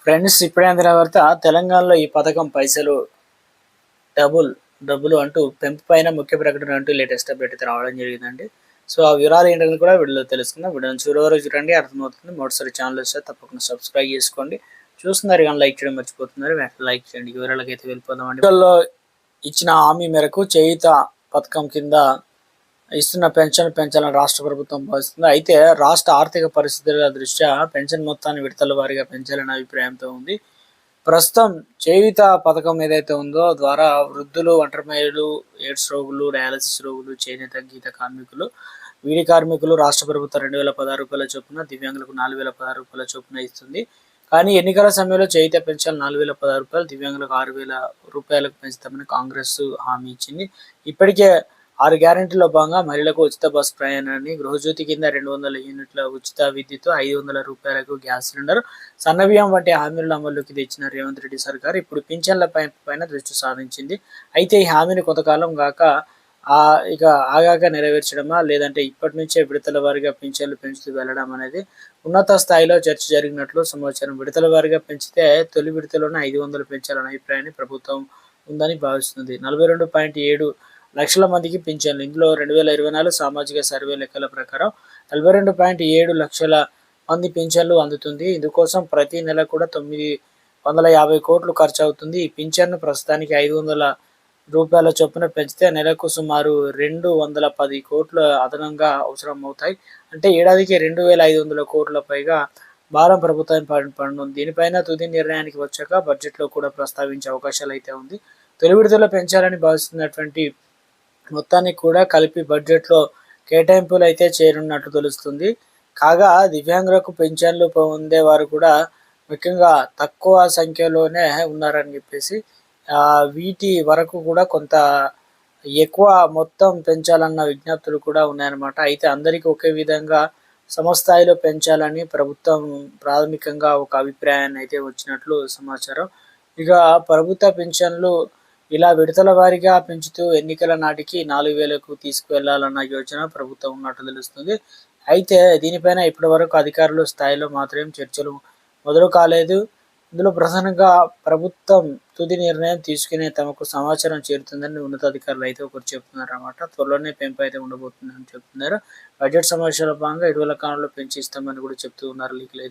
Friends, ఇప్పుడే అందిన వార్త. తెలంగాణలో ఈ పథకం పైసలు డబుల్ డబ్బులు అంటూ పెంపు పైన ముఖ్య ప్రకటన అంటూ లేటెస్ట్ అప్డేట్ అయితే రావడం జరిగిందండి. సో ఆ వివరాలు ఏంటని కూడా వీడియోలో తెలుసుకుందాం. వీడియోని చివరి వరకు చూడండి, అర్థమవుతుంది. మొదటిసారి ఛానల్ వస్తే తప్పకుండా సబ్స్క్రైబ్ చేసుకోండి. చూస్తున్నారు కానీ లైక్ చేయడం మర్చిపోతున్నారు, వెంటనే లైక్ చేయండి. వివరాలకు అయితే వెళ్ళిపోదామండి. వీడియోలో ఇచ్చిన హామీ మేరకు చేయూత పథకం కింద ఇస్తున్న పెన్షన్ పెంచాలని రాష్ట్ర ప్రభుత్వం భావిస్తుంది. అయితే రాష్ట్ర ఆర్థిక పరిస్థితుల దృష్ట్యా పెన్షన్ మొత్తాన్ని విడతల వారీగా పెంచాలనే అభిప్రాయంతో ఉంది. ప్రస్తుతం చేయూత పథకం ఏదైతే ఉందో ద్వారా వృద్ధులు, ఒంటరి మహిళలు, ఎయిడ్స్ రోగులు, డయాలసిస్ రోగులు, చేనేత గీత కార్మికులు, వీడి కార్మికులు రాష్ట్ర ప్రభుత్వం 2016 రూపాయల చొప్పున, దివ్యాంగులకు 4016 రూపాయల చొప్పున ఇస్తుంది. కానీ ఎన్నికల సమయంలో చేయూత పెన్షన్ 4016 రూపాయలు, దివ్యాంగులకు 6000 రూపాయలకు పెంచుతామని కాంగ్రెస్ హామీ ఇచ్చింది. ఇప్పటికే 6 గ్యారెంటీలో భాగంగా మహిళలకు ఉచిత బస్ ప్రయాణాన్ని, గృహజ్యోతి కింద 200 యూనిట్ల ఉచిత విద్యుత్, 500 రూపాయలకు గ్యాస్ సిలిండర్, సన్నబియ్యం వంటి హామీలను అమల్లోకి తెచ్చిన రేవంత్ రెడ్డి సర్కార్ ఇప్పుడు పింఛన్ల పైన దృష్టి సాధించింది. అయితే ఈ హామీని కొంతకాలం ఆగాక నెరవేర్చడమా, లేదంటే ఇప్పటి నుంచే విడతల వారీగా పింఛన్లు పెంచుతూ వెళ్ళడం అనేది ఉన్నత స్థాయిలో చర్చ జరిగినట్లు సమాచారం. విడతల వారీగా పెంచితే తొలి విడతలోనే 500 పెంచాలనే అభిప్రాయాన్ని ప్రభుత్వం ఉందని భావిస్తుంది. 42.7 లక్షల మందికి పింఛన్లు. ఇందులో 2024 సామాజిక సర్వే లెక్కల ప్రకారం 42.7 లక్షల మంది పింఛన్లు అందుతుంది. ఇందుకోసం ప్రతి నెల కూడా 950 కోట్లు ఖర్చు అవుతుంది. ఈ పింఛన్ను ప్రస్తుతానికి 500 రూపాయల చొప్పున పెంచితే నెలకు సుమారు 210 కోట్లు అదనంగా అవసరం అవుతాయి. అంటే ఏడాదికి 2500 కోట్ల పైగా భారం ప్రభుత్వం పడనుంది. దీనిపైన తుది నిర్ణయానికి వచ్చాక బడ్జెట్లో కూడా ప్రస్తావించే అవకాశాలు అయితే ఉంది. తొలి విడతలో పెంచాలని భావిస్తున్నటువంటి మొత్తాన్ని కూడా కలిపి బడ్జెట్లో కేటాయింపులు అయితే చేరున్నట్లు తెలుస్తుంది. కాగా దివ్యాంగులకు పింఛన్లు పొందేవారు కూడా ముఖ్యంగా తక్కువ సంఖ్యలోనే ఉన్నారని చెప్పేసి వీటి వరకు కూడా కొంత ఎక్కువ మొత్తం పెంచాలన్న విజ్ఞప్తులు కూడా ఉన్నాయన్నమాట. అయితే అందరికీ ఒకే విధంగా సమస్థాయిలో పెంచాలని ప్రభుత్వం ప్రాథమికంగా ఒక అభిప్రాయాన్ని అయితే వచ్చినట్లు సమాచారం. ఇక ప్రభుత్వ పింఛన్లు ఇలా విడతల వారీగా పెంచుతూ ఎన్నికల నాటికి 4000కు తీసుకువెళ్లాలన్న యోచన ప్రభుత్వం ఉన్నట్టు తెలుస్తుంది. అయితే దీనిపైన ఇప్పటి వరకు అధికారుల స్థాయిలో మాత్రం చర్చలు మొదలు కాలేదు. ఇందులో ప్రధానంగా ప్రభుత్వం తుది నిర్ణయం తీసుకునే తమకు సమాచారం చేరుతుందని ఉన్నతాధికారులు అయితే ఒకరు చెప్తున్నారు అన్నమాట. త్వరలోనే పెంపు అయితే ఉండబోతుందని చెప్తున్నారు. బడ్జెట్ సమావేశాల భాగంగా 20 కాలంలో పెంచి ఇస్తామని కూడా చెప్తూ ఉన్నారు లీకులు అయితే.